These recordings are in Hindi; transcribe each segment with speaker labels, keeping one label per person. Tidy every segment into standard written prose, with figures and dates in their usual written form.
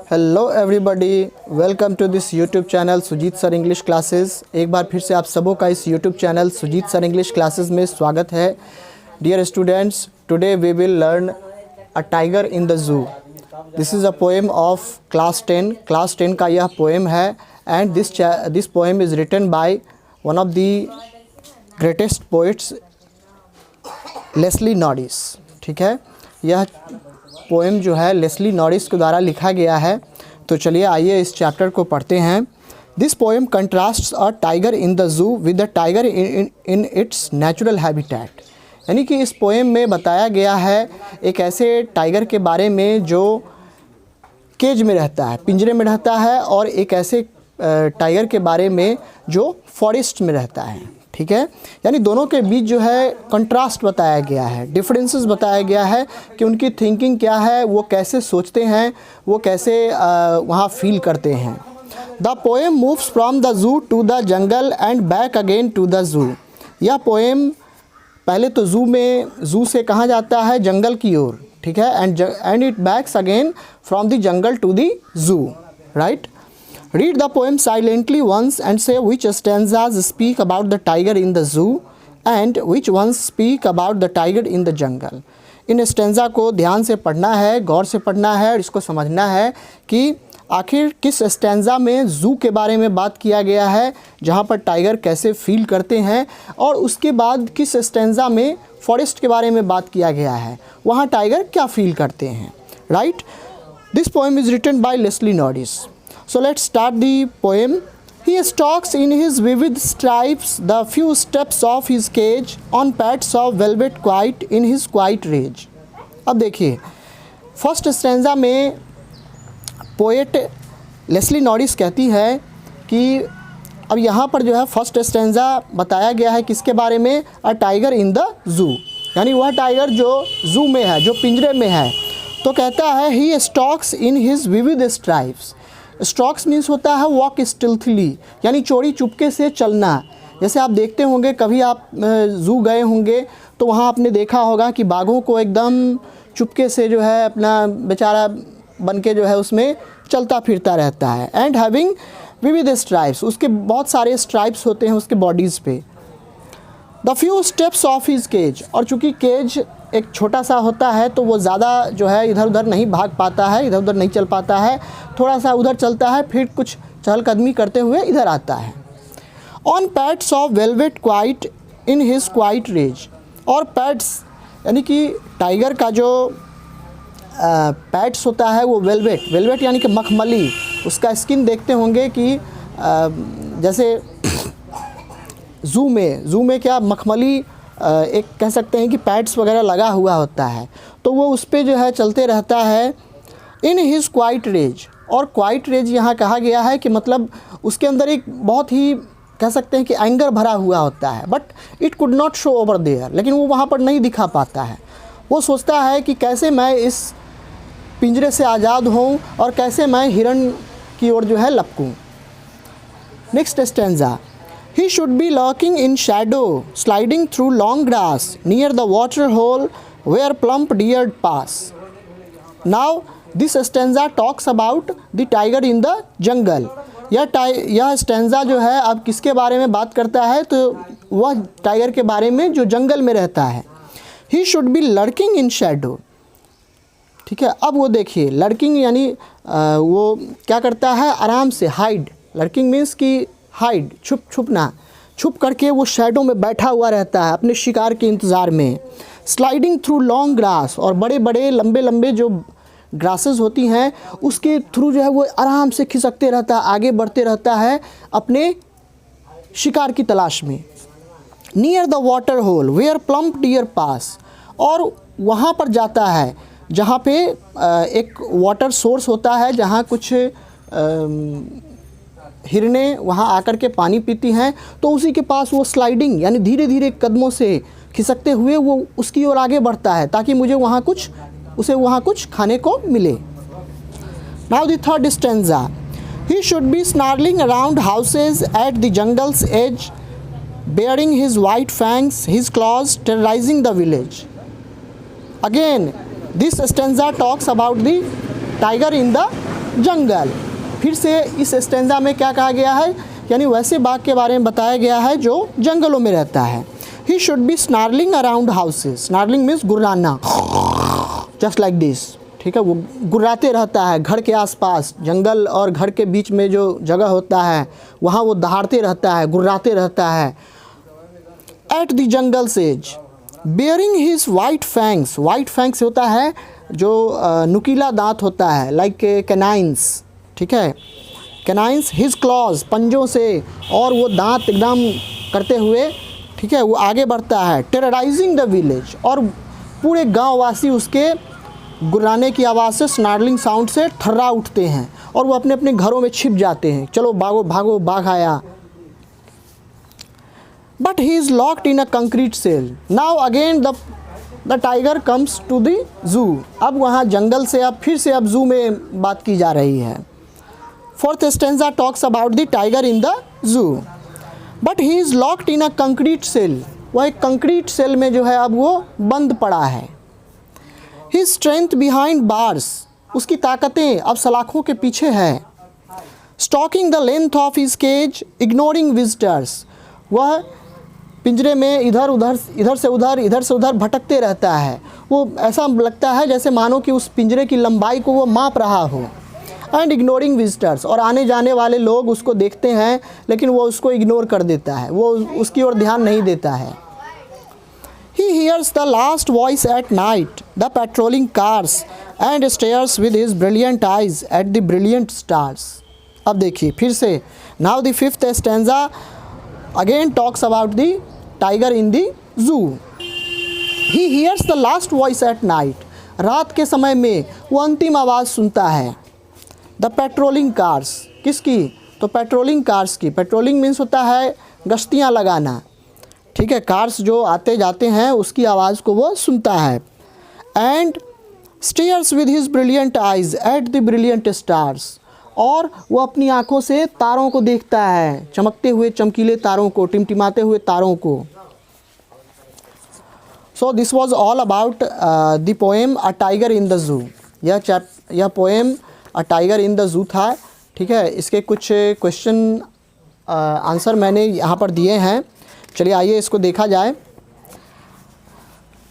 Speaker 1: Hello everybody, welcome to this YouTube channel Sujeet sir English classes. एक बार फिर से आप सबों का इस YouTube channel Sujeet sir English classes में स्वागत है। Dear students, today we will learn a tiger in the zoo. This is a poem of class 10। Class 10 का यह पोएम है and this poem is written by one of the greatest poets Leslie Norris. ठीक है, यह पोएम जो है लेस्ली नॉरिस के द्वारा लिखा गया है। तो चलिए आइए इस चैप्टर को पढ़ते हैं। This poem contrasts a tiger in the zoo with the tiger in its natural habitat. यानी कि इस पोएम में बताया गया है एक ऐसे टाइगर के बारे में जो केज में रहता है, पिंजरे में रहता है, और एक ऐसे टाइगर के बारे में जो फॉरेस्ट में रहता है। ठीक है, यानी दोनों के बीच जो है कंट्रास्ट बताया गया है, डिफरेंसेस बताया गया है कि उनकी थिंकिंग क्या है, वो कैसे सोचते हैं, वो कैसे वहाँ फील करते हैं। The poem moves from the zoo to the jungle and back again to the zoo. यह पोएम पहले तो जू से कहाँ जाता है, जंगल की ओर। ठीक है, and it backs again from the jungle to the zoo, right. Read the poem silently once and say which stanzas speak about the tiger in the zoo and which ones speak about the tiger in the jungle. In stanza को ध्यान से पढ़ना है, गौर से पढ़ना है और इसको समझना है कि आखिर किस स्टेंजा में जू के बारे में बात किया गया है, जहाँ पर टाइगर कैसे फील करते हैं, और उसके बाद किस स्टेंजा में फॉरेस्ट के बारे में बात किया गया है, वहाँ टाइगर क्या फील करते हैं, right. This poem is written by Leslie Norris. So let's start the poem. He stalks in his vivid stripes the few steps of his cage on pads of velvet quiet in his quiet rage. अब देखिए, फर्स्ट स्टैंजा में पोएट लेस्ली नॉरिस कहती है कि अब यहाँ पर जो है फर्स्ट स्टैंजा बताया गया है किसके बारे में, अ टाइगर इन द जू, यानी वह टाइगर जो जू में है, जो पिंजरे में है। तो कहता है he stalks in his vivid stripes. Stalks means होता है वॉक स्टिल्थली, यानी चोरी चुपके से चलना। जैसे आप देखते होंगे, कभी आप जू गए होंगे तो वहाँ आपने देखा होगा कि बाघों को एकदम चुपके से जो है अपना बेचारा बन के जो है उसमें चलता फिरता रहता है। एंड हैविंग विविड स्ट्राइप्स, उसके बहुत सारे स्ट्राइप्स होते हैं उसके बॉडीज़ पे। The few steps of his cage, और चूँकि केज एक छोटा सा होता है तो वो ज़्यादा जो है इधर उधर नहीं भाग पाता है, इधर उधर नहीं चल पाता है, थोड़ा सा उधर चलता है, फिर कुछ चहलकदमी करते हुए इधर आता है। On pads of velvet quiet in his quiet rage, और पैड्स यानी कि टाइगर का जो पैड्स होता है वो वेलवेट यानी कि मखमली, उसका स्किन देखते होंगे कि जैसे जू में क्या मखमली एक कह सकते हैं कि पैड्स वगैरह लगा हुआ होता है, तो वो उस पर जो है चलते रहता है। इन हिज क्वाइट रेज, और क्वाइट रेज यहाँ कहा गया है कि मतलब उसके अंदर एक बहुत ही कह सकते हैं कि एंगर भरा हुआ होता है, but it could not show over there, लेकिन वो वहाँ पर नहीं दिखा पाता है। वो सोचता है कि कैसे मैं इस पिंजरे से आज़ाद होऊं और कैसे मैं हिरण की ओर जो है लपकूँ। Next stanza, he should be lurking in shadow, sliding through long grass near the water hole where plump deer pass. Now this stanza talks about the tiger in the jungle. यह स्टेंजा जो है अब किसके बारे में बात करता है, तो वह टाइगर के बारे में जो जंगल में रहता है। He should be lurking in shadow. ठीक है, अब वो देखिए लर्किंग यानी वो क्या करता है, आराम से हाइड। लर्किंग मीन्स कि हाइड, छुपना, छुप करके वो शैडो में बैठा हुआ रहता है अपने शिकार के इंतज़ार में। स्लाइडिंग थ्रू लॉन्ग ग्रास, और बड़े बड़े लंबे लंबे जो ग्रासेस होती हैं उसके थ्रू जो है वो आराम से खिसकते रहता है, आगे बढ़ते रहता है अपने शिकार की तलाश में। Near the water hole where plump deer pass, और वहाँ पर जाता है जहाँ पे एक वाटर सोर्स होता है, जहाँ कुछ हिरनें वहाँ आकर के पानी पीती हैं, तो उसी के पास वो स्लाइडिंग यानी धीरे धीरे कदमों से खिसकते हुए वो उसकी ओर आगे बढ़ता है ताकि उसे वहाँ कुछ खाने को मिले। Now the third stanza, he should be snarling around houses at the jungle's edge bearing his white fangs, his claws terrorizing the village. Again, this stanza talks about the tiger in the jungle. फिर से इस स्टेंजा में क्या कहा गया है, यानी वैसे बाघ के बारे में बताया गया है जो जंगलों में रहता है। He should be snarling around houses. Snarling means गुर्राना, जस्ट लाइक दिस, ठीक है। वो गुर्राते रहता है घर के आसपास, जंगल और घर के बीच में जो जगह होता है वहाँ वो दहाड़ते रहता है, गुर्राते रहता है। At the jungle says bearing his white fangs. White fangs होता है जो नुकीला दांत होता है, लाइक कैनाइंस, ठीक है, कैनाइंस। हिज क्लॉज, पंजों से, और वो दांत एकदम करते हुए, ठीक है, वो आगे बढ़ता है। टेरराइजिंग द विलेज, और पूरे गाँव वासी उसके गुर्राने की आवाज़ से, स्नार्लिंग साउंड से ठर्रा उठते हैं और वो अपने अपने घरों में छिप जाते हैं, चलो भागो भागो बाघ आया। But he is locked in a concrete cell. Now again the tiger comes to the zoo. अब वहाँ जंगल से अब फिर से अब जू में बात की जा रही है। Fourth stanza talks about the tiger in the zoo. But he is locked in a concrete cell. वह एक कंक्रीट सेल में जो है अब वो बंद पड़ा है। His strength behind bars, उसकी ताकतें अब सलाखों के पीछे है। Stalking the length of his cage, ignoring visitors, वह पिंजरे में इधर से उधर भटकते रहता है। वो ऐसा लगता है जैसे मानो कि उस पिंजरे की लंबाई को वो माप रहा हो। एंड इग्नोरिंग विजिटर्स, और आने जाने वाले लोग उसको देखते हैं लेकिन वो उसको इग्नोर कर देता है, वो उसकी ओर ध्यान नहीं देता है। He hears the last voice at night, the patrolling cars, and stares with his brilliant eyes at the brilliant stars. अब देखिए फिर से, now the fifth stanza again talks about the tiger in the zoo. He hears the last voice at night. रात के समय में वो अंतिम आवाज़ सुनता है। The patrolling cars, किसकी? तो पेट्रोलिंग कार्स की। पेट्रोलिंग मीन्स होता है गश्तियाँ लगाना, ठीक है, कार्स जो आते जाते हैं उसकी आवाज़ को वो सुनता है। And stairs with his brilliant eyes at the brilliant stars, और वो अपनी आँखों से तारों को देखता है, चमकते हुए चमकीले तारों को, टिमटिमाते हुए तारों को। So this was all about the poem a tiger in the zoo. यह poem a tiger in the zoo था, ठीक है। इसके कुछ क्वेश्चन आंसर मैंने यहाँ पर दिए हैं, चलिए आइए इसको देखा जाए।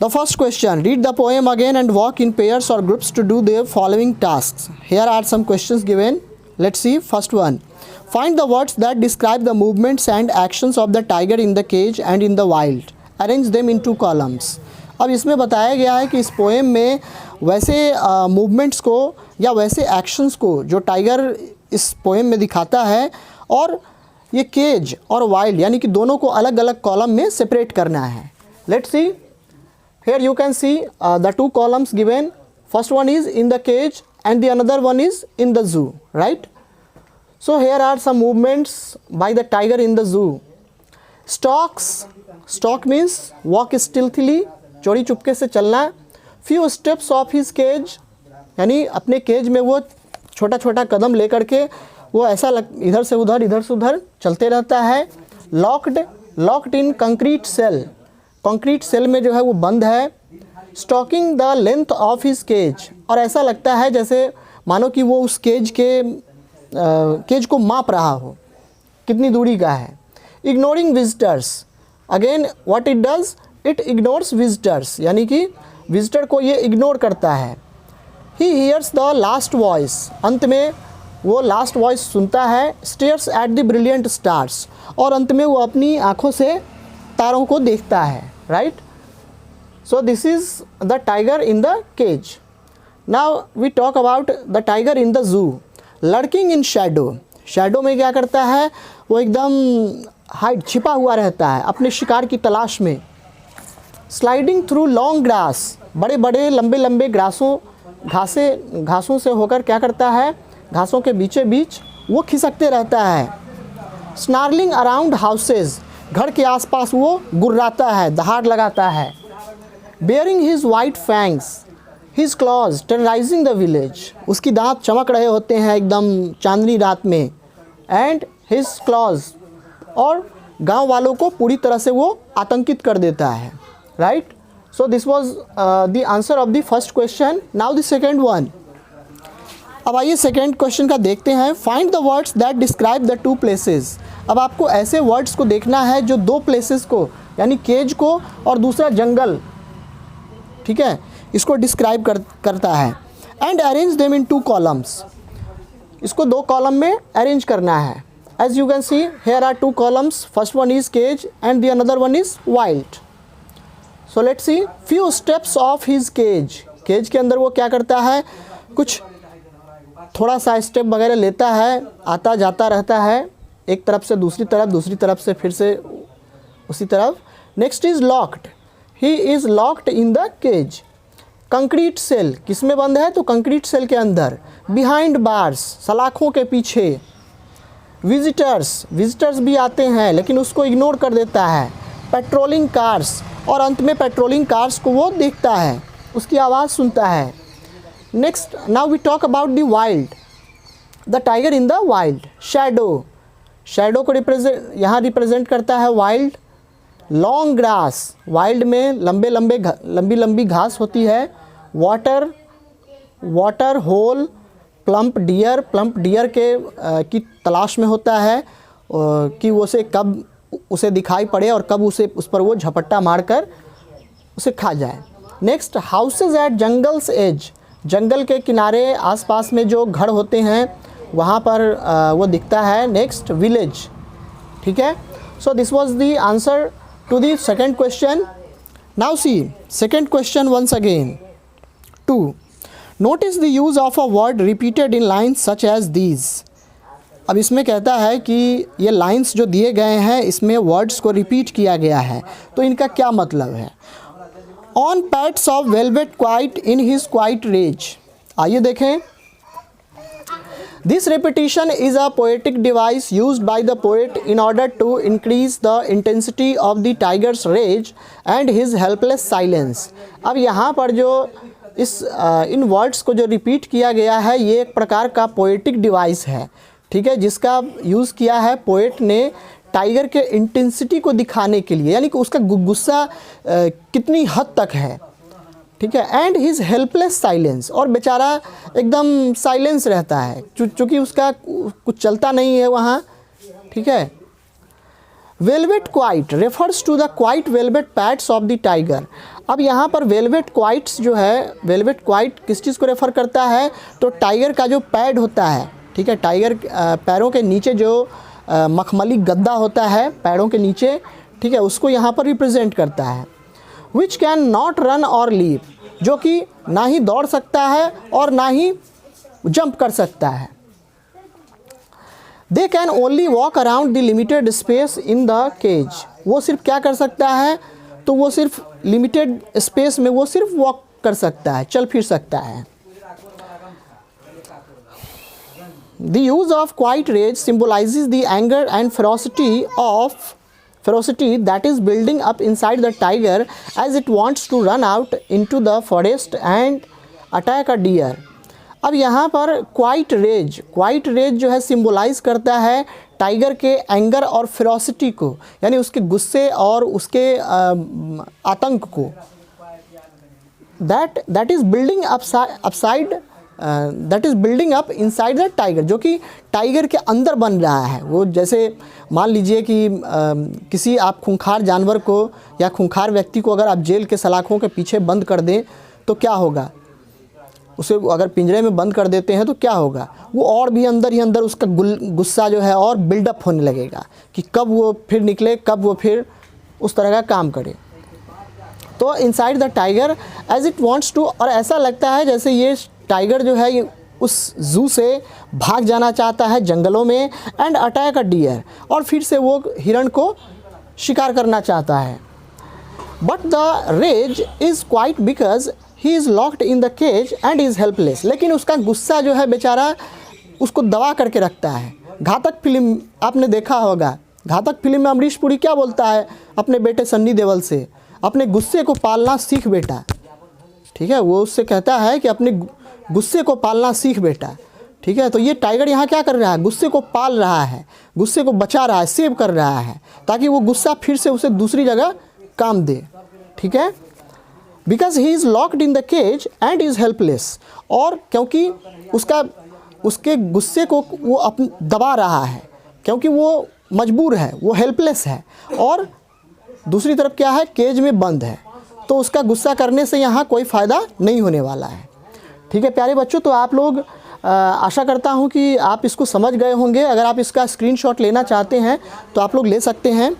Speaker 1: The first question, read the poem again and walk in pairs और groups to do their following tasks. Here are some questions given, let's see. First one, find the words that describe the movements and actions of the tiger in the cage and in the wild, arrange them in 2 columns. अब इसमें बताया गया है कि इस पोएम में वैसे मूवमेंट्स को या वैसे एक्शंस को जो टाइगर इस पोएम में दिखाता है, और ये केज और वाइल्ड यानी कि दोनों को अलग अलग कॉलम में सेपरेट करना है। Let's see, here you can see the 2 columns given. First one is in the cage and the another one is in the zoo, right. So here are some movements by the tiger in the zoo. Stalk means walk stealthily, चोरी चुपके से चलना। Few steps of his cage, यानी अपने केज में वो छोटा छोटा कदम लेकर के वो ऐसा इधर से उधर चलते रहता है। Locked in concrete cell, concrete cell में जो है वो बंद है। Stalking the length of his cage, और ऐसा लगता है जैसे मानो कि वो उस केज को माप रहा हो कितनी दूरी का है। Ignoring visitors, again what it does, it ignores visitors, यानी कि विजिटर को ये इग्नोर करता है। He hears the last voice, अंत में वो लास्ट वॉइस सुनता है। Stairs at the brilliant stars, और अंत में वो अपनी आँखों से तारों को देखता है, right. So this is the tiger in the cage. Now we talk about the tiger in the zoo. Lurking in shadow, shadow में क्या करता है, वो एकदम हाइड छिपा हुआ रहता है अपने शिकार की तलाश में। स्लाइडिंग थ्रू लॉन्ग ग्रास, बड़े बड़े लंबे लंबे घासों से होकर क्या करता है, घासों के बीचे बीच वो खिसकते रहता है। स्नार्लिंग अराउंड हाउसेज, घर के आसपास वो गुर्राता है, दहाड़ लगाता है। Bearing his white fangs, his clause terrorising the village, उसकी दांत चमक रहे होते हैं एकदम चांदनी रात में। एंड हिज क्लॉज, और गांव वालों को पूरी तरह से वो आतंकित कर देता है, right. So this was the answer of the first question. Now the second one. अब आइए सेकेंड क्वेश्चन का देखते हैं. Find the words that describe the two places. अब आपको ऐसे वर्ड्स को देखना है जो दो प्लेसेस को, यानी केज को और दूसरा जंगल, ठीक है, इसको डिस्क्राइब करता है. And arrange them in two columns. इसको दो कॉलम में अरेंज करना है. As you can see here are two columns. First one is cage and the another one is wild. So let's see few steps of his cage. Cage के अंदर वो क्या करता है, कुछ थोड़ा सा स्टेप वगैरह लेता है, आता जाता रहता है एक तरफ से दूसरी तरफ, दूसरी तरफ से फिर से उसी तरफ. Next is locked. He is locked in the cage. Concrete cell किस में बंद है, तो कंक्रीट सेल के अंदर. बिहाइंड बार्स, सलाखों के पीछे. विजिटर्स, विजिटर्स भी आते हैं लेकिन उसको इग्नोर कर देता है. पेट्रोलिंग कार्स, और अंत में पेट्रोलिंग कार्स को वो देखता है, उसकी आवाज़ सुनता है. Next now we talk about the wild. The tiger in the wild. Shadow, shadow को रिप्रेजेंट करता है वाइल्ड. लॉन्ग ग्रास, वाइल्ड में लंबी लंबी घास होती है. Water, water hole. Plump deer, plump deer की तलाश में होता है कि उसे कब उसे दिखाई पड़े और कब उस पर वो झपट्टा मारकर उसे खा जाए. Next houses at jungles edge. जंगल के किनारे आसपास में जो घर होते हैं वहाँ पर वो दिखता है. Next village. ठीक है. So this was the answer to the second question. Now see second question once again. 2. Notice the use of a word repeated in lines such as these. अब इसमें कहता है कि ये लाइन्स जो दिए गए हैं इसमें वर्ड्स को रिपीट किया गया है, तो इनका क्या मतलब है. On pads of velvet quiet in his quiet rage. आइए देखें. This repetition is a poetic device used by the poet in order to increase the intensity of the tiger's rage and his helpless silence. अब यहाँ पर जो इन वर्ड्स को जो रिपीट किया गया है ये एक प्रकार का पोएटिक डिवाइस है, ठीक है, जिसका यूज़ किया है पोएट ने टाइगर के इंटेंसिटी को दिखाने के लिए, यानी कि उसका गुस्सा कितनी हद तक है. ठीक है. एंड हिज हेल्पलेस साइलेंस, और बेचारा एकदम साइलेंस रहता है चूँकि उसका कुछ चलता नहीं है वहाँ. ठीक है. Velvet quiet refers to the quiet velvet pads of the tiger. अब यहाँ पर वेलवेट क्वाइट्स जो है, वेलवेट क्वाइट किस चीज़ को रेफ़र करता है, तो टाइगर का जो पैड होता है, ठीक है, टाइगर पैरों के नीचे जो मखमली गद्दा होता है पैरों के नीचे, ठीक है, उसको यहाँ पर रिप्रेजेंट करता है. विच कैन नॉट रन और लीव, जो कि ना ही दौड़ सकता है और ना ही जंप कर सकता है. They can only walk around the limited space in the cage. वो सिर्फ क्या कर सकता है, तो वो सिर्फ लिमिटेड स्पेस में वो सिर्फ वॉक कर सकता है, चल फिर सकता है. The use of quiet rage symbolises the anger and ferocity that is building up inside the tiger as it wants to run out into the forest and attack a deer. अब यहाँ पर क्वाइट रेज जो है सिम्बोलाइज करता है टाइगर के एंगर और फेरोसिटी को, यानी उसके गुस्से और उसके आतंक को. That is building up inside the tiger, जो कि टाइगर के अंदर बन रहा है. वो जैसे मान लीजिए कि किसी आप खूंखार जानवर को या खूंखार व्यक्ति को अगर आप जेल के सलाखों के पीछे बंद कर दें तो क्या होगा, उसे अगर पिंजरे में बंद कर देते हैं तो क्या होगा, वो और भी अंदर ही अंदर उसका गुस्सा जो है और बिल्डअप होने लगेगा कि कब वो फिर निकले, कब वो फिर उस तरह का काम करे. तो inside the tiger as it wants to, और ऐसा लगता है जैसे ये टाइगर जो है ये उस जू से भाग जाना चाहता है जंगलों में. एंड अटैक अ डियर, और फिर से वो हिरण को शिकार करना चाहता है. But the rage is quiet because he is locked in the cage and is helpless. लेकिन उसका गुस्सा जो है बेचारा उसको दबा करके रखता है. घातक फिल्म आपने देखा होगा, घातक फिल्म में अमरीश पुरी क्या बोलता है अपने बेटे सन्नी देओल से, अपने गुस्से को पालना सीख बेटा. ठीक है, वो उससे कहता है कि अपने गुस्से को पालना सीख बेटा. ठीक है. तो ये टाइगर यहाँ क्या कर रहा है, गुस्से को पाल रहा है, गुस्से को बचा रहा है, सेव कर रहा है, ताकि वो गुस्सा फिर से उसे दूसरी जगह काम दे. ठीक है. Because he is locked in the cage and is helpless, और क्योंकि उसके गुस्से को वो दबा रहा है, क्योंकि वो मजबूर है, वो हेल्पलेस है, और दूसरी तरफ क्या है, केज में बंद है, तो उसका गुस्सा करने से यहाँ कोई फ़ायदा नहीं होने वाला है। ठीक है प्यारे बच्चों, तो आप लोग आशा करता हूँ कि आप इसको समझ गए होंगे। अगर आप इसका स्क्रीनशॉट लेना चाहते हैं तो आप लोग ले सकते हैं।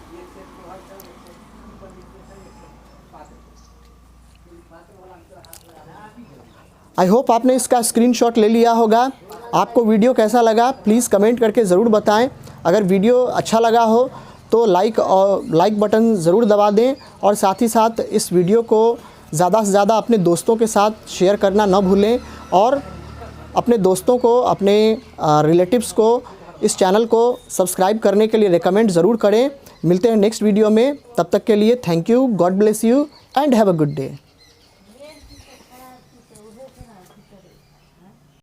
Speaker 1: आई होप आपने इसका स्क्रीनशॉट ले लिया होगा। आपको वीडियो कैसा लगा प्लीज़ कमेंट करके ज़रूर बताएं। अगर वीडियो अच्छा लगा हो तो लाइक बटन ज़रूर दबा दें, और साथ ही साथ इस वीडियो को ज़्यादा से ज़्यादा अपने दोस्तों के साथ शेयर करना न भूलें, और अपने दोस्तों को, अपने रिलेटिव्स को इस चैनल को सब्सक्राइब करने के लिए रिकमेंड ज़रूर करें। मिलते हैं नेक्स्ट वीडियो में, तब तक के लिए thank you, God bless you and have a good day.